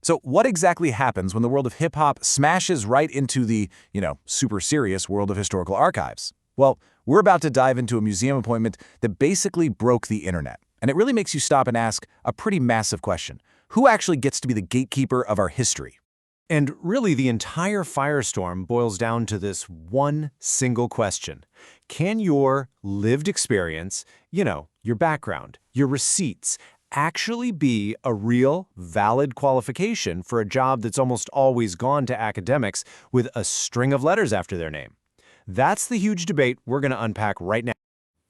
So what exactly happens when the world of hip-hop smashes right into the, super serious world of historical archives? Well, we're about to dive into a museum appointment that basically broke the internet. And it really makes you stop and ask a pretty massive question. Who actually gets to be the gatekeeper of our history? And really, the entire firestorm boils down to this one single question. Can your lived experience, your background, your receipts, actually be a real, valid qualification for a job that's almost always gone to academics with a string of letters after their name? That's the huge debate we're going to unpack right now.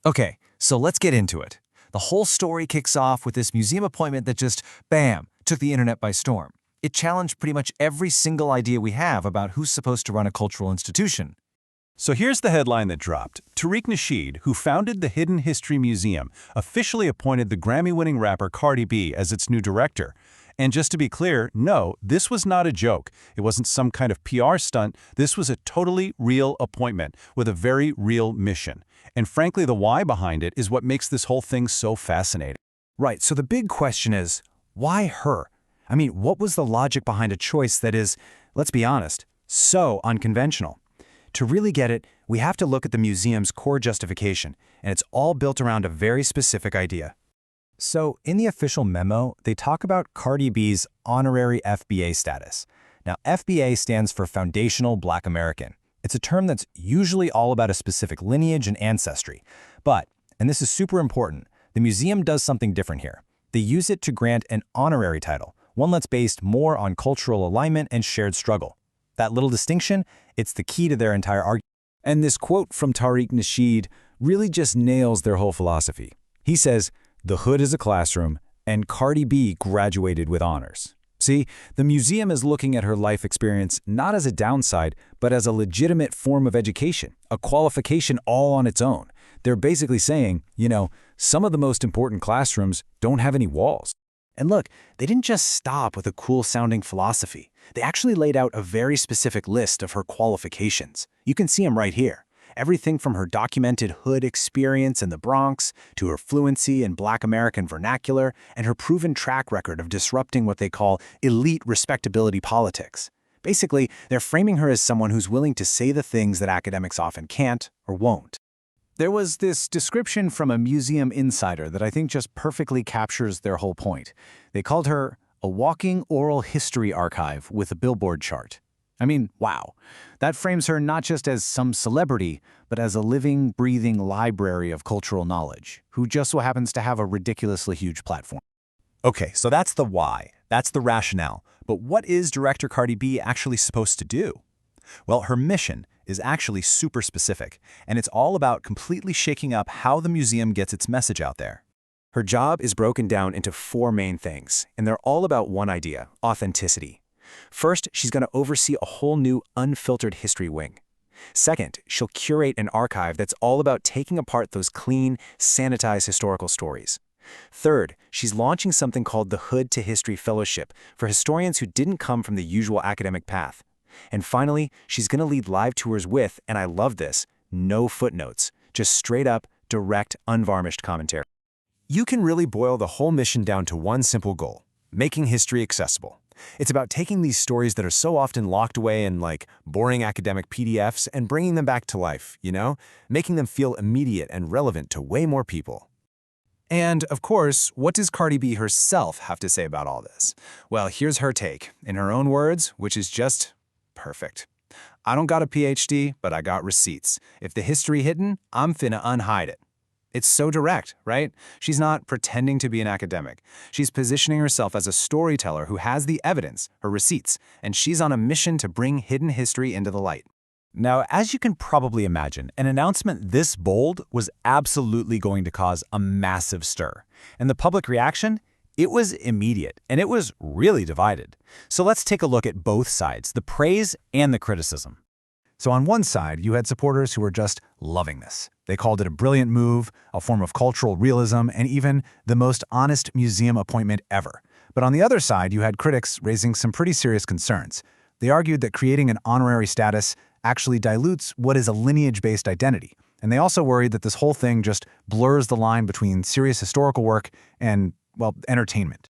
Okay, so let's get into it. The whole story kicks off with this museum appointment that just, bam, took the internet by storm. It challenged pretty much every single idea we have about who's supposed to run a cultural institution. So here's the headline that dropped. Tariq Nasheed, who founded the Hidden History Museum, officially appointed the Grammy-winning rapper Cardi B as its new director. And just to be clear, no, this was not a joke. It wasn't some kind of PR stunt. This was a totally real appointment with a very real mission. And frankly, the why behind it is what makes this whole thing so fascinating. Right, so the big question is, why her? I mean, what was the logic behind a choice that is, let's be honest, so unconventional? To really get it, we have to look at the museum's core justification, and it's all built around a very specific idea. So, in the official memo, they talk about Cardi B's honorary FBA status. Now, FBA stands for Foundational Black American. It's a term that's usually all about a specific lineage and ancestry. But, and this is super important, the museum does something different here. They use it to grant an honorary title, one that's based more on cultural alignment and shared struggle. That little distinction, it's the key to their entire argument. And this quote from Tariq Nasheed really just nails their whole philosophy. He says, "The hood is a classroom, and Cardi B graduated with honors." See, the museum is looking at her life experience not as a downside, but as a legitimate form of education, a qualification all on its own. They're basically saying, some of the most important classrooms don't have any walls. And look, they didn't just stop with a cool-sounding philosophy. They actually laid out a very specific list of her qualifications. You can see them right here. Everything from her documented hood experience in the Bronx to her fluency in Black American vernacular and her proven track record of disrupting what they call elite respectability politics. Basically, they're framing her as someone who's willing to say the things that academics often can't or won't. There was this description from a museum insider that I think just perfectly captures their whole point. They called her a walking oral history archive with a billboard chart. I mean, wow. That frames her not just as some celebrity, but as a living, breathing library of cultural knowledge, who just so happens to have a ridiculously huge platform. Okay, so that's the why. That's the rationale. But what is Director Cardi B actually supposed to do? Well, her mission is actually super specific, and it's all about completely shaking up how the museum gets its message out there. Her job is broken down into 4 main things, and they're all about one idea: authenticity. First, she's going to oversee a whole new unfiltered history wing. Second, she'll curate an archive that's all about taking apart those clean, sanitized historical stories. Third, she's launching something called the Hood to History Fellowship for historians who didn't come from the usual academic path. And finally, she's going to lead live tours with, and I love this, no footnotes, just straight up, direct, unvarnished commentary. You can really boil the whole mission down to one simple goal: making history accessible. It's about taking these stories that are so often locked away in boring academic PDFs and bringing them back to life, making them feel immediate and relevant to way more people. And, of course, what does Cardi B herself have to say about all this? Well, here's her take, in her own words, which is just perfect. "I don't got a PhD, but I got receipts. If the history hittin', I'm finna unhide it." It's so direct, right? She's not pretending to be an academic. She's positioning herself as a storyteller who has the evidence, her receipts, and she's on a mission to bring hidden history into the light. Now, as you can probably imagine, an announcement this bold was absolutely going to cause a massive stir. And the public reaction? It was immediate, and it was really divided. So let's take a look at both sides, the praise and the criticism. So on one side, you had supporters who were just loving this. They called it a brilliant move, a form of cultural realism, and even the most honest museum appointment ever. But on the other side, you had critics raising some pretty serious concerns. They argued that creating an honorary status actually dilutes what is a lineage-based identity. And they also worried that this whole thing just blurs the line between serious historical work and, well, entertainment.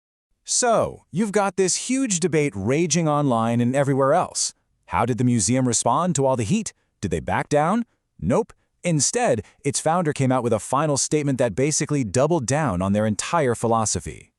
So, you've got this huge debate raging online and everywhere else. How did the museum respond to all the heat? Did they back down? Nope. Instead, its founder came out with a final statement that basically doubled down on their entire philosophy.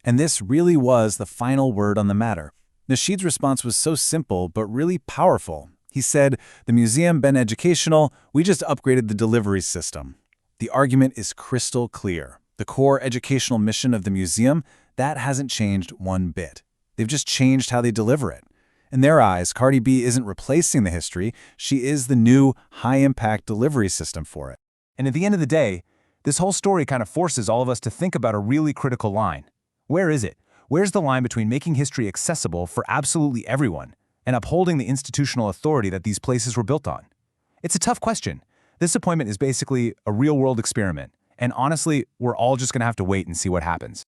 And this really was the final word on the matter. Nasheed's response was so simple but really powerful. He said, "The museum been educational, we just upgraded the delivery system." The argument is crystal clear. The core educational mission of the museum, that hasn't changed one bit. They've just changed how they deliver it. In their eyes, Cardi B isn't replacing the history, she is the new high-impact delivery system for it. And at the end of the day, this whole story kind of forces all of us to think about a really critical line. Where is it? Where's the line between making history accessible for absolutely everyone and upholding the institutional authority that these places were built on? It's a tough question. This appointment is basically a real-world experiment, and honestly, we're all just going to have to wait and see what happens.